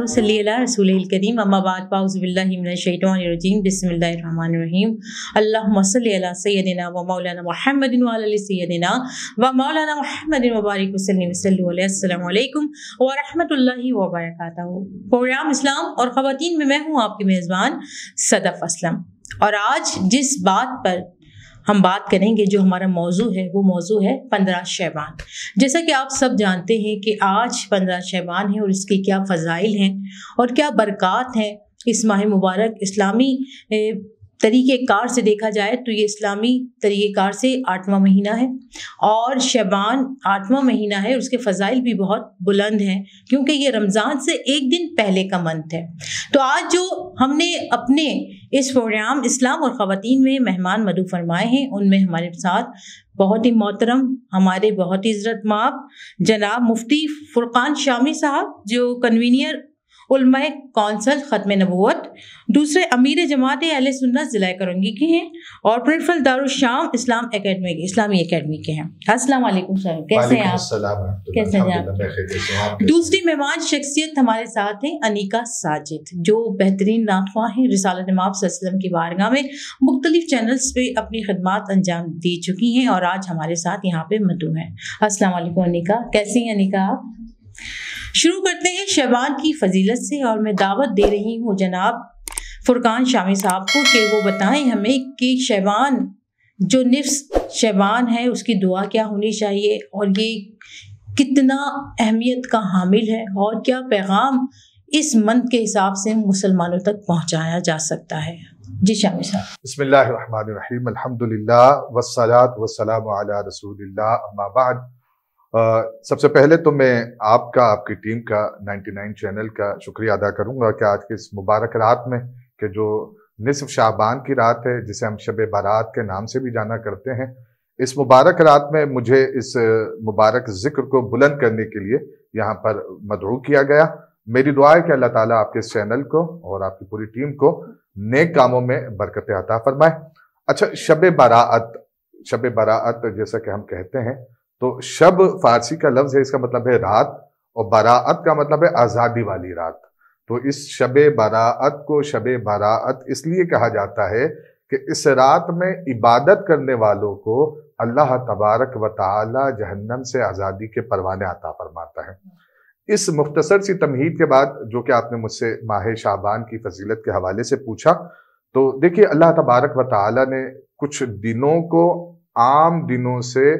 सल्ली अला रसूलिल करीम अम्मा बाद फाउज़ु बिल्लाहि मिनश शैतानिर रजीम बिस्मिल्लाहिर रहमानिर रहीम अल्लाहुम्मा सल्ली अला सय्यदिना व मौलाना मुहम्मदिन व अला सय्यदिना व मौलाना मुहम्मदिन व बारिक वसल्लिम वसल्लु अलैहि अस्सलामु अलैकुम व रहमतुल्लाहि व बरकातहू। प्रोग्राम इस्लाम और ख़वातीन में मैं हूँ आपकी मेज़बान सदफ़ असलम, और आज जिस बात पर हम बात करेंगे, जो हमारा मौजू है, वो मौजू है 15 शैबान। जैसा कि आप सब जानते हैं कि आज 15 शैबान है और इसके क्या फ़ज़ाइल हैं और क्या बरक़ात हैं। इस माह मुबारक इस्लामी तरीक़ेकार से देखा जाए तो ये इस्लामी तरीक़ेकार से 8वां महीना है और शैबान 8वां महीना है। उसके फ़ज़ाइल भी बहुत बुलंद हैं क्योंकि ये रमज़ान से एक दिन पहले का मंथ है। तो आज जो हमने अपने इस प्रोग्राम इस्लाम और ख़वातीन में मेहमान मदऊ फरमाए हैं, उनमें हमारे साथ बहुत ही मोहतरम, हमारे बहुत ही इज़्ज़त माब जनाब मुफ्ती फ़ुरक़ान शामी साहब, जो कन्वीनियर उलमाए कौंसल ख़त्म नबूवत, दूसरे अमीर जमात अहले सुन्नत ज़िला करंगी के हैं और प्रिंसिपल दारुल शाम इस्लामी एकेडमी के हैं। अस्सलाम वालेकुम सर, कैसे हैं आप? कैसे हैं आप? दूसरी मेहमान शख्सियत हमारे साथ हैं अनीका साजिद, जो बेहतरीन नाख़्वा हैं, रिसालत इमाम सल्लल्लाहु अलैहि वसल्लम की बारगाह में मुख्तलिफ चैनल्स पे अपनी खिदमत अंजाम दे चुकी हैं और आज हमारे साथ यहाँ पे मदऊ हैं। अस्सलाम वालेकुम अनीका, कैसी हैं अनीका आप? शुरू करते हैं शैबान की फजीलत से और मैं दावत दे रही हूँ जनाब फ़ुरक़ान शामी साहब को कि वो बताएं हमें कि शैबान जो निफ्स शैबान है उसकी दुआ क्या होनी चाहिए और ये कितना अहमियत का हामिल है और क्या पैगाम इस मंथ के हिसाब से मुसलमानों तक पहुँचाया जा सकता है। जी शामी साहब। बिस्मिल्लाहिर्रहमानिर्रहीम अल्हम्दुलिल्लाह वस्सलातु वस्सलामु अला रसूलिल्लाह अम्मा बाद। सबसे पहले तो मैं आपका, आपकी टीम का 99 चैनल का शुक्रिया अदा करूंगा कि आज के इस मुबारक रात में, कि जो निस्फ शाबान की रात है, जिसे हम शब बारात के नाम से भी जाना करते हैं, इस मुबारक रात में मुझे इस मुबारक जिक्र को बुलंद करने के लिए यहाँ पर मदऊ किया गया। मेरी दुआ है कि अल्लाह ताला आपके इस चैनल को और आपकी पूरी टीम को नेक कामों में बरकत अता फरमाए। अच्छा, शब बारात जैसा कि हम कहते हैं, तो शब फारसी का लफ्ज है, इसका मतलब है रात, और बराअत का मतलब है आज़ादी वाली रात। तो इस शब बराअत को शब बराअत इसलिए कहा जाता है कि इस रात में इबादत करने वालों को अल्लाह तबारक व तआला जहन्नम से आज़ादी के परवाने अता फरमाता है। इस मुख्तसर सी तमहीद के बाद, जो कि आपने मुझसे माह शाबान की फजीलत के हवाले से पूछा, तो देखिए अल्लाह तबारक व तआला ने कुछ दिनों को आम दिनों से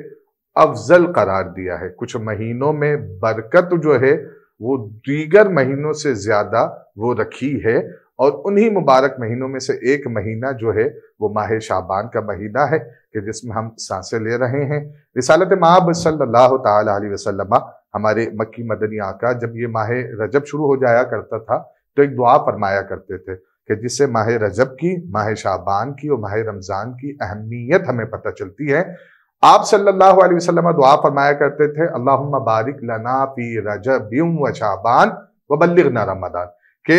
अफजल करार दिया है। कुछ महीनों में बरकत जो है वो दीगर महीनों से ज्यादा वो रखी है, और उन्हीं मुबारक महीनों में से एक महीना जो है वो माह शाबान का महीना है, कि जिसमें हम सांसें ले रहे हैं। रिसालत इमाम सल्लल्लाहु ताला अलैहि वसल्लम, हमारे मक्की मदनी आका, जब ये माह रजब शुरू हो जाया करता था तो एक दुआ फरमाया करते थे कि जिससे माह रजब की, माह शाबान की और माह रमजान की अहमियत हमें पता चलती है। आप सल्लल्लाहु अलैहि वसल्लम दुआ फरमाया करते थे, अल्लाहुम्मा बारिक लना फी रजबिम व शाबान व बल्लिगना रमदान, कि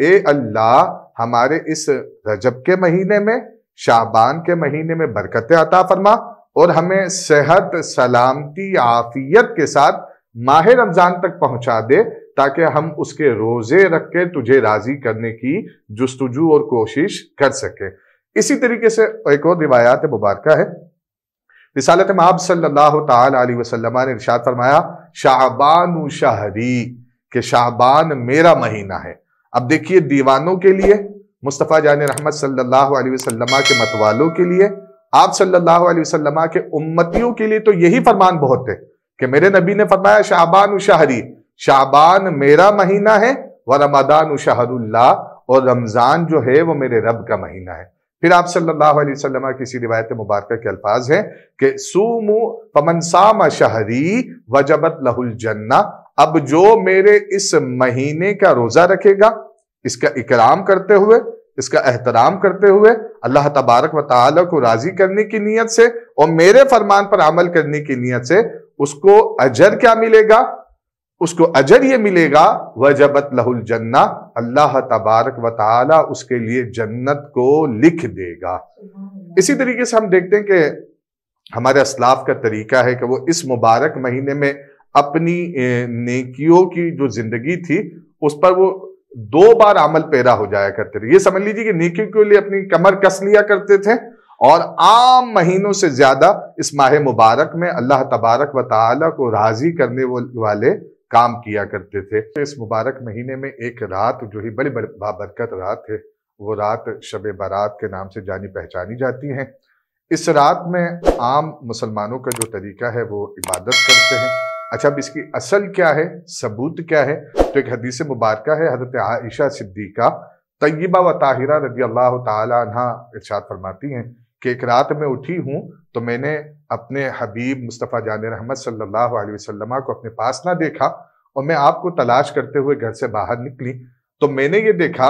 ए अल्लाह हमारे इस रजब के महीने में, शाबान के महीने में बरकतें अता फरमा और हमें सेहत, सलामती, आफियत के साथ माह रमजान तक पहुंचा दे, ताकि हम उसके रोजे रख के तुझे राजी करने की जुस्तजू और कोशिश कर सके। इसी तरीके से एक और रिवायात मुबारक है, रिसालत इमाम सल्लल्लाहु ताला अलैहि वसल्लम ने इरशाद फरमाया, शाबानु शहरी, कि शाबान मेरा महीना है। अब देखिए, दीवानों के लिए, मुस्तफ़ा जान रहमत सल्लल्लाहु अलैहि वसल्लम के मतवालों के लिए, आप सल्लल्लाहु अलैहि वसल्लम के उम्मतियों के लिए तो यही फरमान बहुत है कि मेरे नबी ने फरमाया, शाबानु शहरी, शाबान मेरा महीना है, व रमदानु शहरुल्लाह, और रमजान जो है वो मेरे रब का महीना है। फिर आप सल्लल्लाहु अलैहि वसल्लम की किसी रिवायत मुबारक के अल्फाज हैं कि सूमु फमन सामा शहरी वजबत लहुल जन्ना, अब जो मेरे इस महीने का रोजा रखेगा, इसका इकराम करते हुए, इसका एहतराम करते हुए, अल्लाह तबारक व तआला को राजी करने की नीयत से और मेरे फरमान पर अमल करने की नीयत से, उसको अजर क्या मिलेगा? उसको अजर ये मिलेगा, वजबत लहुल जन्ना, अल्लाह तबारक व तआला उसके लिए जन्नत को लिख देगा। इसी तरीके से हम देखते हैं कि हमारे अस्लाफ का तरीका है कि वो इस मुबारक महीने में अपनी नेकियों की जो जिंदगी थी उस पर वो 2 बार अमल पैरा हो जाया करते थे। ये समझ लीजिए कि नेकी के लिए अपनी कमर कस लिया करते थे और आम महीनों से ज्यादा इस माह मुबारक में अल्लाह तबारक व तआला को राजी करने वाले काम किया करते थे। तो इस मुबारक महीने में एक रात जो ही बड़ी बाबरकत रात है, वो रात शब बारात के नाम से जानी पहचानी जाती है। इस रात में आम मुसलमानों का जो तरीका है वो इबादत करते हैं। अच्छा, अब इसकी असल क्या है, सबूत क्या है? तो एक हदीस मुबारका है, हज़रत आयशा सिद्दीक़ा तय्यबा व ताहिरा रज़ी अल्लाह ताला अन्हा इरशाद फरमाती हैं कि एक रात में उठी हूँ तो मैंने अपने हबीब मुस्तफ़ा जान रहमत सल्लल्लाहु अलैहि वसल्लम को अपने पास ना देखा और मैं आपको तलाश करते हुए घर से बाहर निकली तो मैंने ये देखा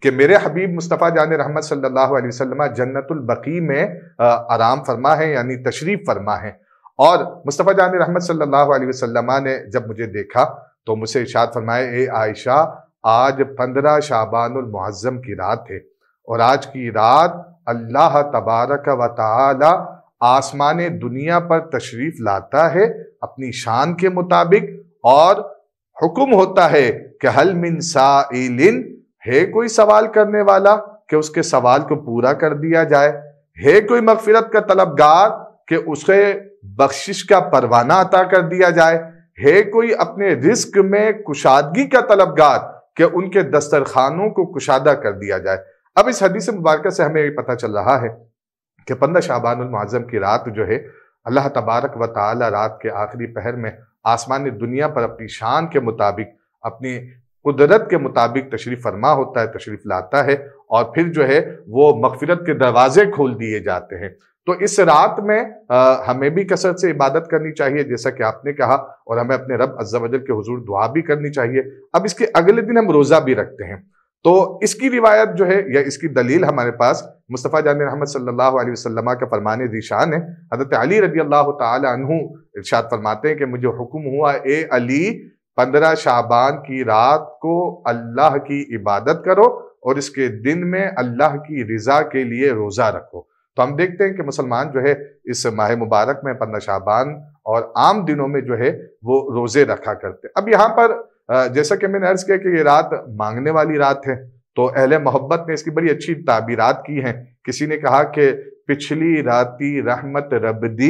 कि मेरे हबीब मुस्तफ़ा जान रहमत सल्लल्लाहु अलैहि वसल्लम जन्नतुल बकी में आराम फरमा है, यानी तशरीफ फरमा है। और मुस्तफ़ा जान रहमत सल्लल्लाहु अलैहि वसल्लम ने जब मुझे देखा तो मुझसे इरशाद फरमाया, ए आयशा, आज 15 शाबानुल मुअज़्ज़म की रात है और आज की रात अल्लाह तबारक व तआला आसमान दुनिया पर तशरीफ लाता है अपनी शान के मुताबिक और हुक्म होता है कि हल मिन साइलिन, है कोई सवाल करने वाला कि उसके सवाल को पूरा कर दिया जाए, है कोई मगफिरत का तलबगार कि उसे बख्शिश का परवाना अता कर दिया जाए, है कोई अपने रिस्क में कुशादगी का तलबगार कि उनके दस्तरखानों को कुशादा कर दिया जाए। अब इस हदीस मुबारक से हमें ये पता चल रहा है कि 15 शाबानुल मुअज़्ज़म की रात जो है अल्लाह तबारक व तआला रात के आखिरी पहर में आसमान दुनिया पर अपनी शान के मुताबिक, अपनी कुदरत के मुताबिक तशरीफ फरमा होता है, तशरीफ लाता है और फिर जो है वो मगफिरत के दरवाजे खोल दिए जाते हैं। तो इस रात में हमें भी कसरत से इबादत करनी चाहिए जैसा कि आपने कहा, और हमें अपने रब अज़्ज़ा वजल के हुजूर दुआ भी करनी चाहिए। अब इसके अगले दिन हम रोज़ा भी रखते हैं, तो इसकी रिवायत जो है या इसकी दलील हमारे पास मुस्तफ़ा जान रहमत सल्लल्लाहु अलैहि वसल्लम का फरमाने ज़ीशान है। हज़रत अली रज़ी अल्लाह ताला अन्हु इरशाद फरमाते हैं कि मुझे हुक्म हुआ, ए अली, 15 शाबान की रात को अल्लाह की इबादत करो और इसके दिन में अल्लाह की रिजा के लिए रोज़ा रखो। तो हम देखते हैं कि मुसलमान जो है इस माह मुबारक में 15 शाबान और आम दिनों में जो है वो रोज़े रखा करते। अब यहाँ पर जैसा कि मैंने अर्ज किया कि ये रात मांगने वाली रात है, तो अहले मोहब्बत ने इसकी बड़ी अच्छी ताबीरात की हैं। किसी ने कहा कि पिछली राती रहमत रब दी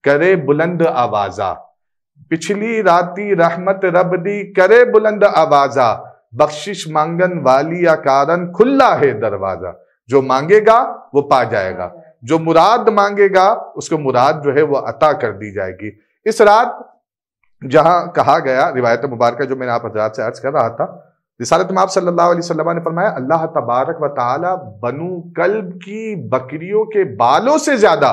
करे बुलंद आवाजा, पिछली राती रहमत रब दी करे बुलंद आवाजा, बख्शिश मांगन वाली कारण खुला है दरवाजा। जो मांगेगा वो पा जाएगा, जो मुराद मांगेगा उसको मुराद जो है वो अता कर दी जाएगी। इस रात जहां कहा गया, रिवायत मुबारक जो मैंने आप हज़रात से अर्ज कर रहा था, रिसालत में आप सल्लल्लाहु अलैहि वसल्लम ने फरमाया, अल्लाह तबारक व तआला बनु कल्ब की बकरियों के बालों से ज्यादा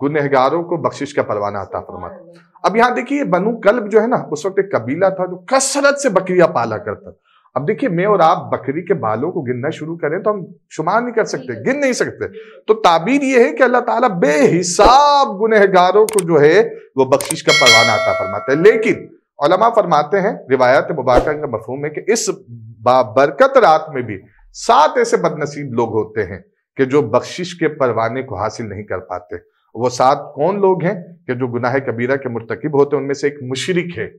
गुनहगारों को बख्शिश का परवाना अता फरमाता। अब यहाँ देखिए, बनु कल्ब जो है ना, उस वक्त एक कबीला था जो कसरत से बकरियां पाला करता। अब देखिए, मैं और आप बकरी के बालों को गिनना शुरू करें तो हम शुमार नहीं कर सकते, गिन नहीं सकते। तो ताबीर ये है कि अल्लाह ताला बेहिसाब गुनहगारों को जो है वो बख्शिश का परवाना अता फरमाता है। लेकिन उलमा फरमाते हैं, रिवायत मुबारक का मफहूम है कि इस बाबरकत रात में भी 7 ऐसे बदनसीब लोग होते हैं कि जो बख्शिश के परवाने को हासिल नहीं कर पाते। वो 7 कौन लोग हैं कि जो गुनाह कबीरा के मुर्तकिब होते हैं। उनमें से एक मुशरिक है,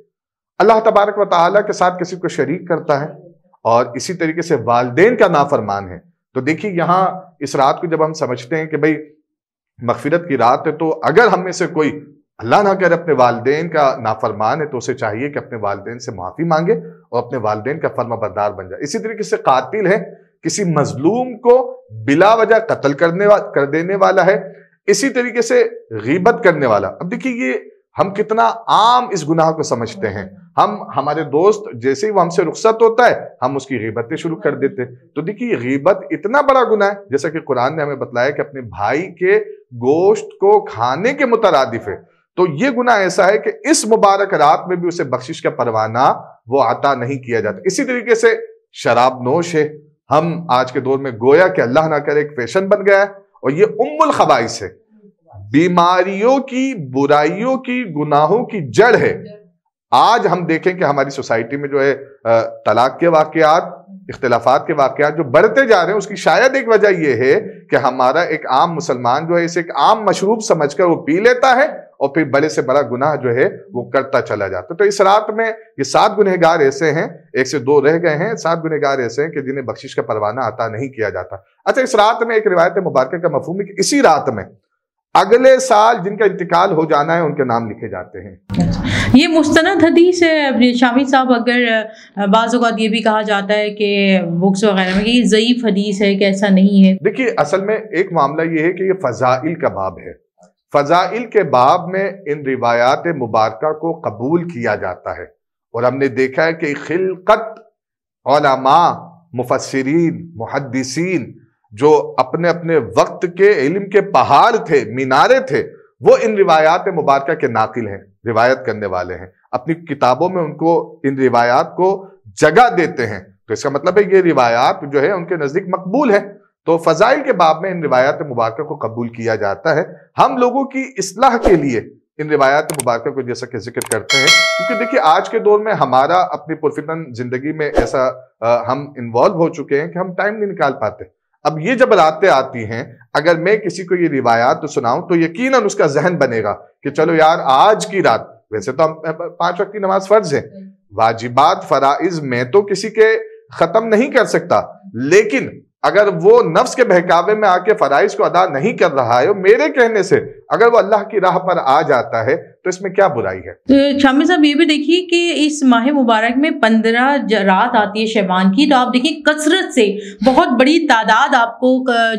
अल्लाह तबारक व तआला के साथ किसी को शरीक करता है, और इसी तरीके से वालिदैन का नाफरमान है। तो देखिए, यहाँ इस रात को जब हम समझते हैं कि भाई मगफिरत की रात है, तो अगर हम में से कोई अल्लाह ना करे अपने वालिदैन का नाफरमान है तो उसे चाहिए कि अपने वालिदैन से माफी मांगे और अपने वालिदैन का फर्माबरदार बन जाए। इसी तरीके से कातिल है, किसी मजलूम को बिला वजह कत्ल कर देने वाला है, इसी तरीके से गीबत करने वाला। अब देखिए, ये हम कितना आम इस गुनाह को समझते हैं। हमारे दोस्त जैसे ही वो हमसे रुखसत होता है, हम उसकी गीबतें शुरू कर देते। तो देखिए, गीबत इतना बड़ा गुनाह है, जैसा कि कुरान ने हमें बतलाया कि अपने भाई के गोश्त को खाने के मुतरादिफ है। तो ये गुनाह ऐसा है कि इस मुबारक रात में भी उसे बख्शिश का परवाना वो अता नहीं किया जाता। इसी तरीके से शराब नोश है, हम आज के दौर में गोया कि अल्लाह ना करे एक फैशन बन गया है, और ये उम्मुल खबाइस है, बीमारियों की, बुराइयों की, गुनाहों की जड़ है। आज हम देखें कि हमारी सोसाइटी में जो है तलाक के वाकयात, इख्तिलाफात के वाकयात जो बढ़ते जा रहे हैं, उसकी शायद एक वजह यह है कि हमारा एक आम मुसलमान जो है इसे एक आम मशरूब समझकर वो पी लेता है اور پھر بڑے سے بڑا گناہ جو ہے وہ کرتا چلا جاتا ہے۔ تو اس رات میں یہ 7 گنہگار ایسے ہیں، 1 سے 2 رہ گئے ہیں، 7 گنہگار ایسے ہیں کہ جنہیں بخشش کا پروانہ عطا نہیں کیا جاتا۔ اچھا، اس رات میں ایک روایت مبارکہ کا مفہوم ہے کہ اسی رات میں اگلے سال جن کا انتقال ہو جانا ہے ان کے نام لکھے جاتے ہیں۔ یہ مستند حدیث ہے شامی صاحب، اگر بعض اوقات یہ بھی کہا جاتا ہے کہ بکس وغیرہ میں کہ یہ ضعیف حدیث ہے کہ ایسا نہیں ہے؟ دیکھیے، اصل میں ایک معاملہ یہ ہے کہ یہ فضائل کا باب ہے، فضائل کے باب میں ان روایات مبارکہ کو قبول کیا جاتا ہے، اور ہم نے دیکھا ہے کہ خلقت علماء، مفسرین، محدثین جو اپنے اپنے وقت کے علم کے پہاڑ تھے، مینارے تھے، وہ ان روایات مبارکہ کے ناقل ہیں، روایت کرنے والے ہیں، اپنی کتابوں میں ان کو ان روایات کو جگہ دیتے ہیں۔ تو اس کا مطلب ہے یہ روایات جو ہے ان کے نزدیک مقبول ہے۔ تو فضائل کے باب میں ان روایات مبارکہ کو قبول کیا جاتا ہے۔ ہم لوگوں کی اصلاح کے لیے ان روایات مبارکہ کو جیسا کہ ذکر کرتے ہیں، کیونکہ دیکھیے آج کے دور میں ہمارا اپنی پرفتن زندگی میں ایسا ہم انوالو ہو چکے ہیں کہ ہم ٹائم نہیں نکال پاتے۔ اب یہ جب راتیں آتی ہیں، اگر میں کسی کو یہ روایات سناؤں تو یقیناً اس کا ذہن بنے گا کہ چلو یار آج کی رات، ویسے تو ہم 5 وقت کی نماز فرض ہے، واجبات فرائض میں تو کسی کے ختم نہیں کر سکتا، لیکن اگر وہ نفس کے بہکاوے میں آ کے فرائض کو ادا نہیں کر رہا ہے، میرے کہنے سے اگر وہ اللہ کی راہ پر آ جاتا ہے تو اس میں کیا برائی ہے؟ شامی صاحب یہ بھی دیکھیے کہ اس ماہ مبارک میں 15 رات آتی ہے شعبان کی، تو آپ دیکھیں کثرت سے بہت بڑی تعداد آپ کو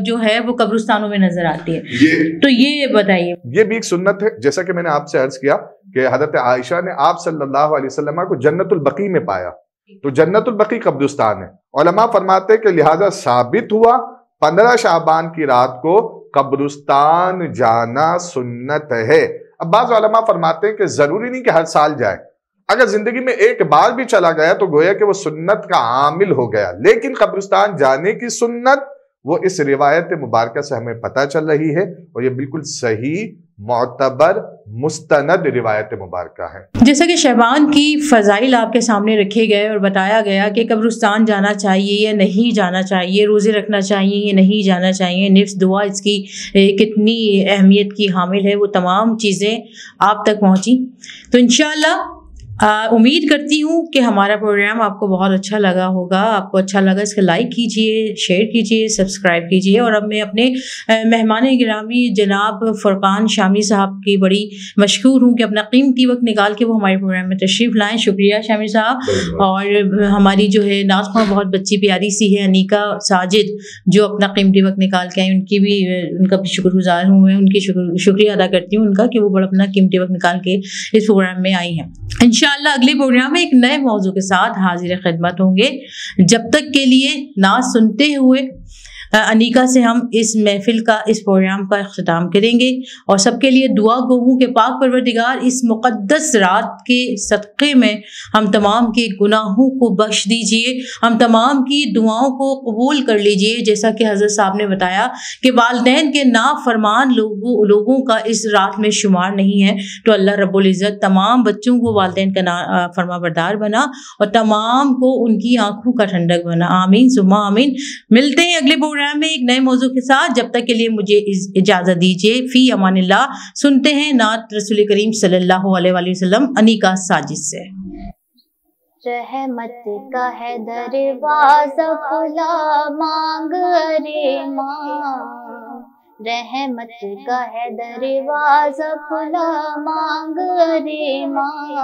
جو ہے وہ قبرستانوں میں نظر آتی ہے، تو یہ بتائیے۔ یہ بھی ایک سنت ہے، جیسا کہ میں نے آپ سے عرض کیا کہ حضرت عائشہ نے آپ صلی اللہ علیہ وسلم کو جنت البقیع میں پایا، تو جنت البقیع قبرستان ہے۔ علماء فرماتے ہیں کہ لہذا ثابت ہوا 15 شعبان کی رات کو قبرستان جانا سنت ہے۔ اب بعض علماء فرماتے ہیں کہ ضروری نہیں کہ ہر سال جائے، اگر زندگی میں ایک بار بھی چلا گیا تو گویا کہ وہ سنت کا عامل ہو گیا، لیکن قبرستان جانے کی سنت وہ اس روایت مبارکہ سے ہمیں پتہ چل رہی ہے، اور یہ بالکل صحیح، معتبر، مستند روایت مبارکہ ہے۔ جیسا کہ شعبان کی فضائل آپ کے سامنے رکھے گئے اور بتایا گیا کہ قبرستان جانا چاہیے یا نہیں جانا چاہیے، روزے رکھنا چاہیے یا نہیں جانا چاہیے، نفس دعا اس کی کتنی اہمیت کی حامل ہے، وہ تمام چیزیں آپ تک پہنچی۔ تو انشاءاللہ امید کرتی ہوں کہ ہمارا پروگرام آپ کو بہت اچھا لگا ہوگا۔ آپ کو اچھا لگا اس کو لائک کیجئے، شیئر کیجئے، سبسکرائب کیجئے، اور اب میں اپنے مہمان گرامی جناب فرقان شامی صاحب کی بڑی مشکور ہوں کہ اپنا قیمتی وقت نکال کے وہ ہمارے پروگرام میں تشریف لائیں۔ شکریہ شامی صاحب۔ اور ہماری جو ہے ناز خواں بہت بچی پیاری سی ہے انیکا ساجد، جو اپنا قیمتی وقت نکال کے آئیں، ان کا بھی شکر گزار ہوں میں، ان کی شکریہ ادا کرتی ہوں ان کا کہ وہ بڑا اپنا قیمتی وقت نکال کے اس پروگرام میں آئی ہیں۔ انشاءاللہ اگلے پروگرام میں ایک نئے موضوع کے ساتھ حاضر خدمت ہوں گے۔ جب تک کے لیے ناز سنتے ہوئے انیکا سے ہم اس محفل کا، اس پروگرام کا اختتام کریں گے، اور سب کے لیے دعا گو ہوں کہ پاک پروردگار اس مقدس رات کے صدقے میں ہم تمام کے گناہوں کو بخش دیجئے، ہم تمام کی دعاؤں کو قبول کر لیجئے۔ جیسا کہ حضرت صاحب نے بتایا کہ والدین کے نافرمان لوگوں کا اس رات میں شمار نہیں ہے، تو اللہ رب العزت تمام بچوں کو والدین کا فرما بردار بنا، اور تمام کو ان کی آنکھوں کا ٹھنڈک بنا۔ آمین ثم آمین۔ ملتے ہیں اگلے پروگرام میں ایک نئے موضوع کے ساتھ، جب تک کے لیے مجھے اجازت دیجیے۔ فی امان اللہ۔ سنتے ہیں نعت رسول کریم صلی اللہ علیہ وآلہ وسلم انیکا ساجد سے۔ رحمت کا ہے دروازہ کھلا مانگ رے ماں، رحمت کا ہے دروازہ کھلا مانگ رے ماں،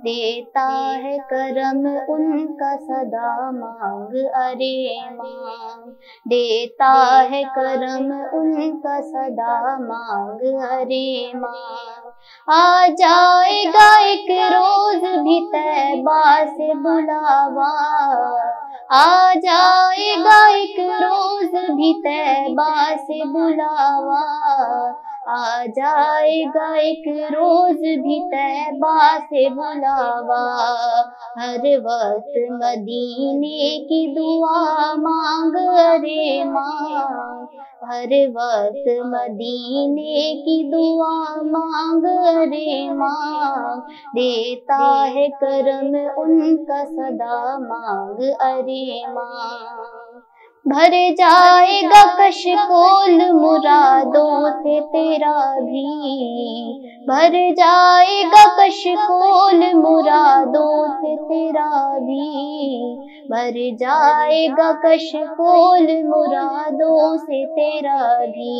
دیتا ہے کرم ان کا صدا مانگ ارے ماں، دیتا ہے کرم ان کا صدا مانگ ارے ماں، آ جائے گا ایک روز بھی طیبہ سے بلاوا، آ جائے گا ایک روز بھی طیبہ سے بلاوا، آ جائے گا ایک روز بھی طیبہ سے بلاوا، ہر وقت مدینے کی دعا مانگ رے ماں، ہر وقت مدینے کی دعا مانگ رے ماں، دیتا ہے کرم ان کا صدا مانگ ارے ماں، भर जाएगा कशकोल मुरादों से तेरा भी, भर जाएगा कशकोल मुरादों से तेरा भी, भर जाएगा कशकोल मुरादों से तेरा भी।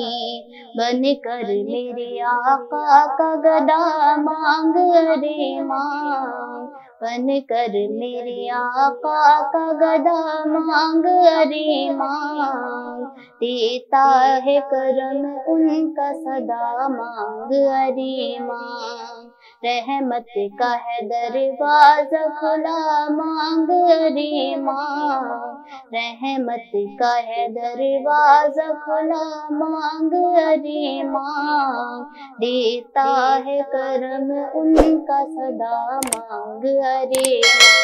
बन कर मेरे आका का गदा मांग रे मांग, बन कर मेरे आका का गदा मांग रे मांग, देता है करम उनका सदा मांग रे मांग। रहमत का है दरवाजा खुला मांग रे मांग, रहमत का है दरवाजा खुला मांग रे मांग, देता है करम उनका सदा मांग रे मांग।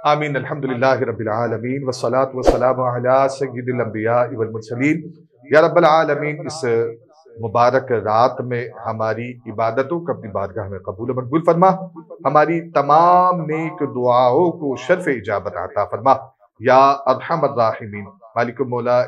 आमीन। अल्हम्दुलिल्लाह रब्बिल आलमीन वस्सलातु वस्सलामु अला सय्यिदिल अंबिया वल मुरसलीन। या रब्बल आलमीन, इस मुबारक रात में हमारी इबादतों को अपनी बारगाह में कबूल मकबूल फरमा, हमारी तमाम नेक दुआओं को शर्फ इजाबत अता फरमा। या अरहमर राहिमीन, मालिक मौला,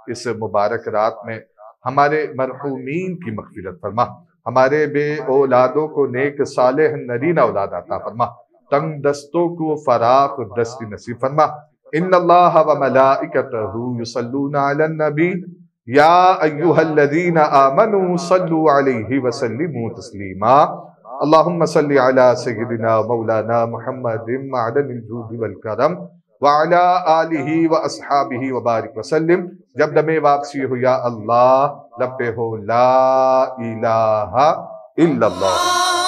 इस मुबारक रात में हमारे मरहूमीन की मग़फ़िरत फरमा, हमारे बे औलादों को नेक सालेह नरीना औलाद अता फरमा, तंग दस्तों को फराख दस्ती नसीब फरमा। इन्नल्लाह व मलाइकतहू युसल्लूना अलन नबी या अय्युहल्लज़ीना आमनू सल्लु अलैहि व सल्लिमू तस्लीमा। अल्लाहुम्मा सल्लि अला सय्यिदिना मौलाना मुहम्मदिन मअदनिल जूदि वल करम व अला आलिहि व अस्हाबिहि व बारिक व सल्लिम। जब दमे वापसी हो या अल्लाह, लब पे हो ला इलाहा इल्लल्लाह।